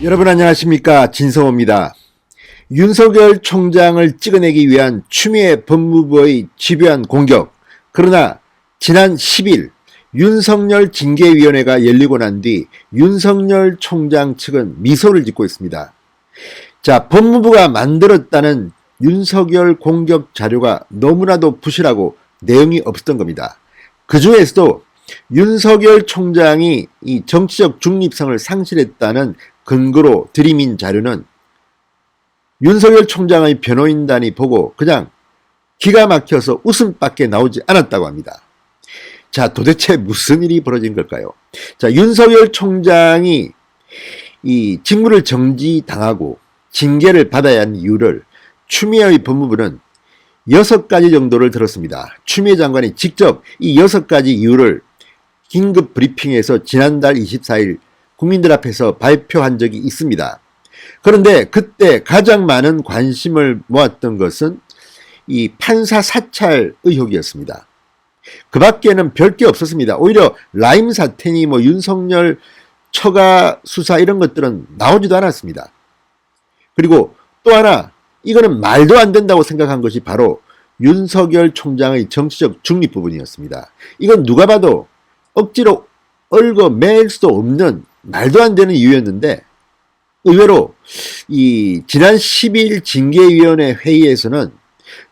여러분 안녕하십니까, 진성호입니다. 윤석열 총장을 찍어내기 위한 추미애 법무부의 집요한 공격. 그러나 지난 10일 윤석열 징계위원회가 열리고 난 뒤 윤석열 총장 측은 미소를 짓고 있습니다. 자, 법무부가 만들었다는 윤석열 공격 자료가 너무나도 부실하고 내용이 없었던 겁니다. 그 중에서도 윤석열 총장이 이 정치적 중립성을 상실했다는 근거로 들이민 자료는 윤석열 총장의 변호인단이 보고 그냥 기가 막혀서 웃음밖에 나오지 않았다고 합니다. 자, 도대체 무슨 일이 벌어진 걸까요? 자, 윤석열 총장이 이 직무를 정지당하고 징계를 받아야 하는 이유를 추미애의 법무부는 6가지 정도를 들었습니다. 추미애 장관이 직접 이 6가지 이유를 긴급 브리핑에서 지난달 24일 국민들 앞에서 발표한 적이 있습니다. 그런데 그때 가장 많은 관심을 모았던 것은 이 판사 사찰 의혹이었습니다. 그 밖에는 별 게 없었습니다. 오히려 라임 사태니 윤석열 처가 수사 이런 것들은 나오지도 않았습니다. 그리고 또 하나, 이거는 말도 안 된다고 생각한 것이 바로 윤석열 총장의 정치적 중립 부분이었습니다. 이건 누가 봐도 억지로 얽어맬 수도 없는 말도 안 되는 이유였는데, 의외로 이 지난 10일 징계위원회 회의에서는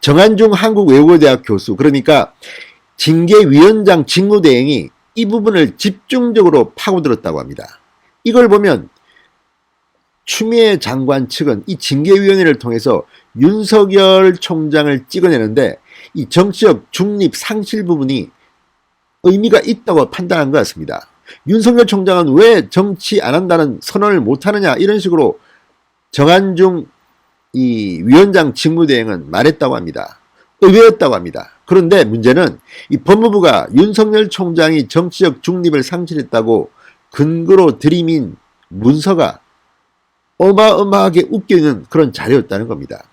정한중 한국외국어대학 교수, 그러니까 징계위원장 직무대행이 이 부분을 집중적으로 파고들었다고 합니다. 이걸 보면 추미애 장관 측은 이 징계위원회를 통해서 윤석열 총장을 찍어내는데 이 정치적 중립 상실 부분이 의미가 있다고 판단한 것 같습니다. 윤석열 총장은 왜 정치 안 한다는 선언을 못 하느냐, 이런 식으로 정한중 이 위원장 직무대행은 말했다고 합니다. 의외였다고 합니다. 그런데 문제는 이 법무부가 윤석열 총장이 정치적 중립을 상실했다고 근거로 들이민 문서가 어마어마하게 웃기는 그런 자료였다는 겁니다.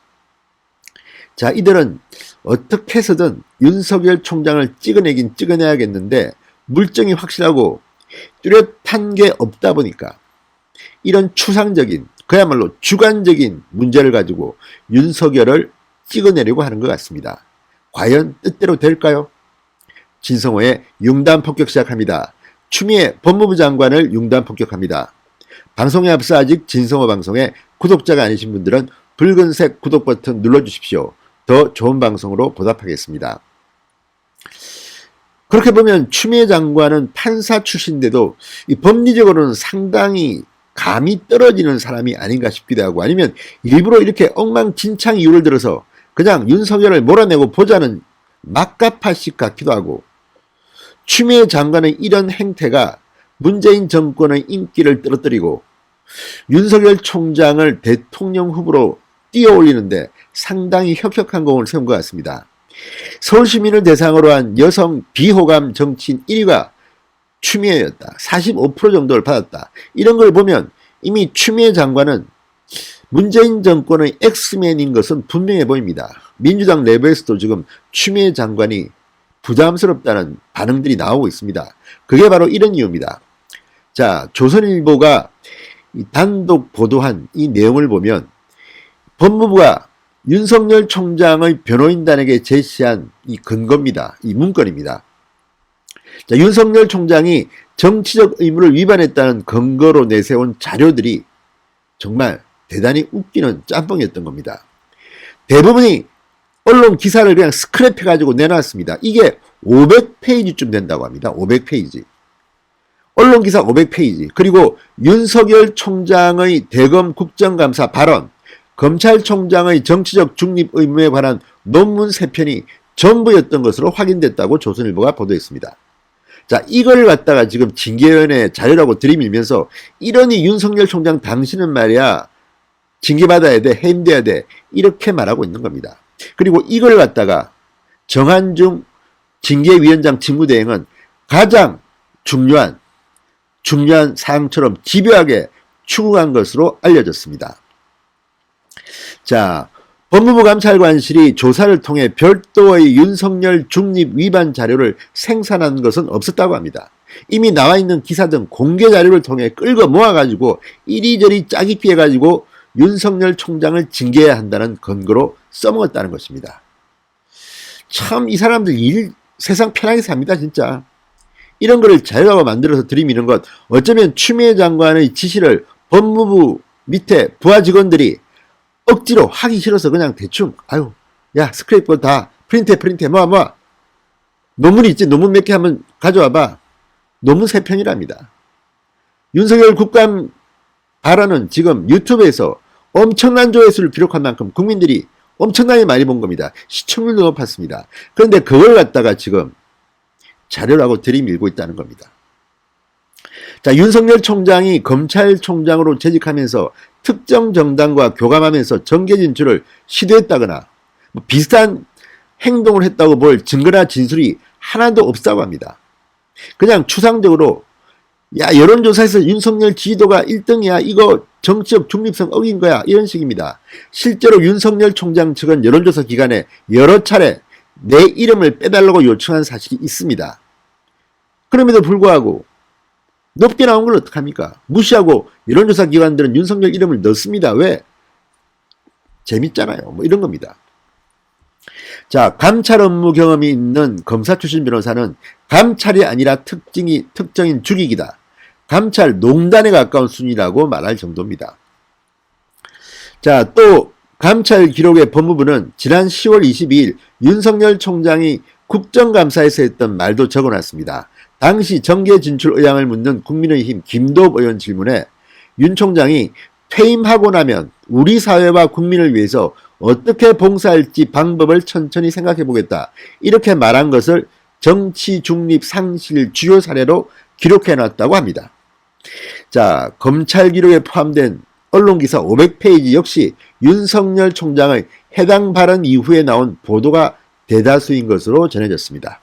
자, 이들은 어떻게 해서든 윤석열 총장을 찍어내긴 찍어내야겠는데 물증이 확실하고 뚜렷한 게 없다 보니까 이런 추상적인, 그야말로 주관적인 문제를 가지고 윤석열을 찍어내려고 하는 것 같습니다. 과연 뜻대로 될까요? 진성호의 융단 폭격 시작합니다. 추미애 법무부 장관을 융단 폭격합니다. 방송에 앞서 아직 진성호 방송에 구독자가 아니신 분들은 붉은색 구독 버튼 눌러주십시오. 더 좋은 방송으로 보답하겠습니다. 그렇게 보면 추미애 장관은 판사 출신인데도 이 법리적으로는 상당히 감이 떨어지는 사람이 아닌가 싶기도 하고, 아니면 일부러 이렇게 엉망진창 이유를 들어서 그냥 윤석열을 몰아내고 보자는 막가파식 같기도 하고, 추미애 장관의 이런 행태가 문재인 정권의 인기를 떨어뜨리고 윤석열 총장을 대통령 후보로 띄어올리는데 상당히 혁혁한 공을 세운 것 같습니다. 서울시민을 대상으로 한 여성 비호감 정치인 1위가 추미애였다. 45% 정도를 받았다. 이런 걸 보면 이미 추미애 장관은 문재인 정권의 엑스맨인 것은 분명해 보입니다. 민주당 내부에서도 지금 추미애 장관이 부담스럽다는 반응들이 나오고 있습니다. 그게 바로 이런 이유입니다. 자, 조선일보가 단독 보도한 이 내용을 보면 법무부가 윤석열 총장의 변호인단에게 제시한 이 근거입니다. 이 문건입니다. 자, 윤석열 총장이 정치적 의무를 위반했다는 근거로 내세운 자료들이 정말 대단히 웃기는 짬뽕이었던 겁니다. 대부분이 언론 기사를 그냥 스크랩해가지고 내놨습니다. 이게 500페이지쯤 된다고 합니다. 500페이지. 언론 기사 500페이지. 그리고 윤석열 총장의 대검 국정감사 발언, 검찰총장의 정치적 중립 의무에 관한 논문 3편이 전부였던 것으로 확인됐다고 조선일보가 보도했습니다. 자, 이걸 갖다가 지금 징계위원회 자료라고 들이밀면서 이러니 윤석열 총장 당신은 말이야 징계받아야 돼, 해임돼야 돼, 이렇게 말하고 있는 겁니다. 그리고 이걸 갖다가 정한중 징계위원장 직무대행은 가장 중요한 사항처럼 집요하게 추궁한 것으로 알려졌습니다. 자, 법무부 감찰관실이 조사를 통해 별도의 윤석열 중립 위반 자료를 생산한 것은 없었다고 합니다. 이미 나와 있는 기사 등 공개 자료를 통해 끌고 모아가지고 이리저리 짜기 피해가지고 윤석열 총장을 징계해야 한다는 근거로 써먹었다는 것입니다. 참 이 사람들 세상 편하게 삽니다 진짜. 이런 거를 자유하고 만들어서 들이미는 것, 어쩌면 추미애 장관의 지시를 법무부 밑에 부하 직원들이 억지로 하기 싫어서 그냥 대충 아유 야 스크랩보 다 프린트해 뭐 논문이 있지 논문 몇 개 한번 가져와봐. 논문 3편이랍니다. 윤석열 국감 발언은 지금 유튜브에서 엄청난 조회수를 기록한 만큼 국민들이 엄청나게 많이 본 겁니다. 시청률도 높았습니다. 그런데 그걸 갖다가 지금 자료라고 들이밀고 있다는 겁니다. 자, 윤석열 총장이 검찰총장으로 재직하면서 특정 정당과 교감하면서 정계 진출을 시도했다거나 비슷한 행동을 했다고 볼 증거나 진술이 하나도 없다고 합니다. 그냥 추상적으로 야 여론조사에서 윤석열 지지도가 1등이야 이거 정치적 중립성 어긴 거야 이런 식입니다. 실제로 윤석열 총장 측은 여론조사 기간에 여러 차례 내 이름을 빼달라고 요청한 사실이 있습니다. 그럼에도 불구하고 높게 나온 걸 어떡합니까? 무시하고 여론조사 기관들은 윤석열 이름을 넣습니다. 왜? 재밌잖아요. 뭐 이런 겁니다. 자, 감찰 업무 경험이 있는 검사 출신 변호사는 감찰이 아니라 특정인 죽이기다. 감찰 농단에 가까운 수준이라고 말할 정도입니다. 자, 또 감찰 기록의 법무부는 지난 10월 22일 윤석열 총장이 국정감사에서 했던 말도 적어놨습니다. 당시 정계 진출 의향을 묻는 국민의힘 김도읍 의원 질문에 윤 총장이 퇴임하고 나면 우리 사회와 국민을 위해서 어떻게 봉사할지 방법을 천천히 생각해 보겠다. 이렇게 말한 것을 정치 중립 상실 주요 사례로 기록해 놨다고 합니다. 자, 검찰 기록에 포함된 언론기사 500페이지 역시 윤석열 총장의 해당 발언 이후에 나온 보도가 대다수인 것으로 전해졌습니다.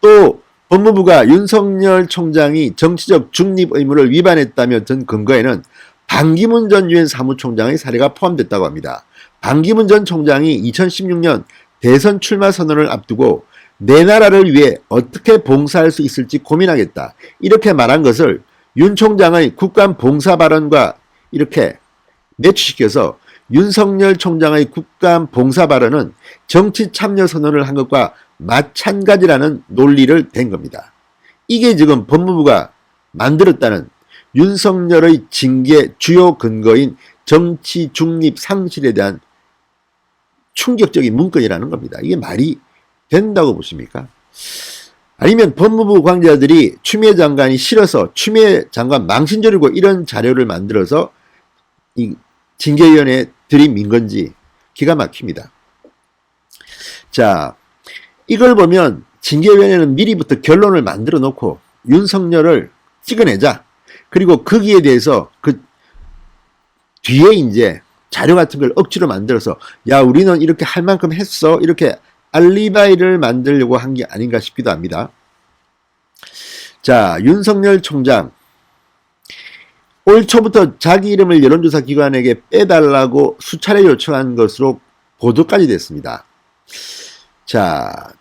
또 법무부가 윤석열 총장이 정치적 중립 의무를 위반했다며 든 근거에는 반기문 전 유엔 사무총장의 사례가 포함됐다고 합니다. 반기문 전 총장이 2016년 대선 출마 선언을 앞두고 내 나라를 위해 어떻게 봉사할 수 있을지 고민하겠다. 이렇게 말한 것을 윤 총장의 국감 봉사 발언과 이렇게 매치시켜서 윤석열 총장의 국감 봉사 발언은 정치 참여 선언을 한 것과 마찬가지라는 논리를 댄 겁니다. 이게 지금 법무부가 만들었다는 윤석열의 징계 주요 근거인 정치 중립 상실에 대한 충격적인 문건이라는 겁니다. 이게 말이 된다고 보십니까? 아니면 법무부 관계자들이 추미애 장관이 싫어서 추미애 장관 망신 저리고 이런 자료를 만들어서 이 징계위원회에 들이민 건지 기가 막힙니다. 자, 이걸 보면 징계위원회는 미리부터 결론을 만들어 놓고 윤석열을 찍어내자. 그리고 거기에 대해서 그 뒤에 이제 자료 같은 걸 억지로 만들어서 야 우리는 이렇게 할 만큼 했어 이렇게 알리바이를 만들려고 한 게 아닌가 싶기도 합니다. 자, 윤석열 총장 올 초부터 자기 이름을 여론조사 기관에게 빼달라고 수차례 요청한 것으로 보도까지 됐습니다. 자,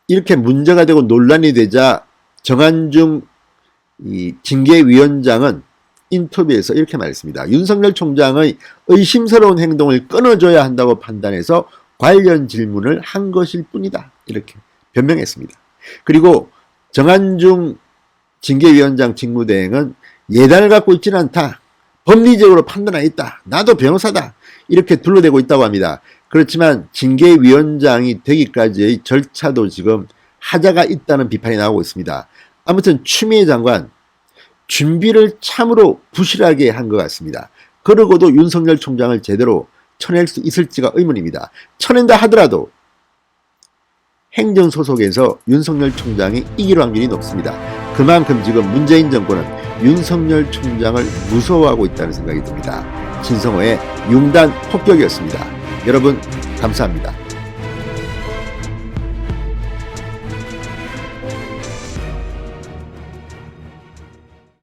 이렇게 문제가 되고 논란이 되자 정한중 이 징계위원장은 인터뷰에서 이렇게 말했습니다. 윤석열 총장의 의심스러운 행동을 끊어줘야 한다고 판단해서 관련 질문을 한 것일 뿐이다. 이렇게 변명했습니다. 그리고 정한중 징계위원장 직무대행은 예단을 갖고 있지는 않다. 법리적으로 판단하겠다. 나도 변호사다. 이렇게 둘러대고 있다고 합니다. 그렇지만 징계위원장이 되기까지의 절차도 지금 하자가 있다는 비판이 나오고 있습니다. 아무튼 추미애 장관 준비를 참으로 부실하게 한 것 같습니다. 그러고도 윤석열 총장을 제대로 쳐낼 수 있을지가 의문입니다. 쳐낸다 하더라도 행정소속에서 윤석열 총장이 이길 확률이 높습니다. 그만큼 지금 문재인 정권은 윤석열 총장을 무서워하고 있다는 생각이 듭니다. 진성호의 융단 폭격이었습니다. 여러분 감사합니다.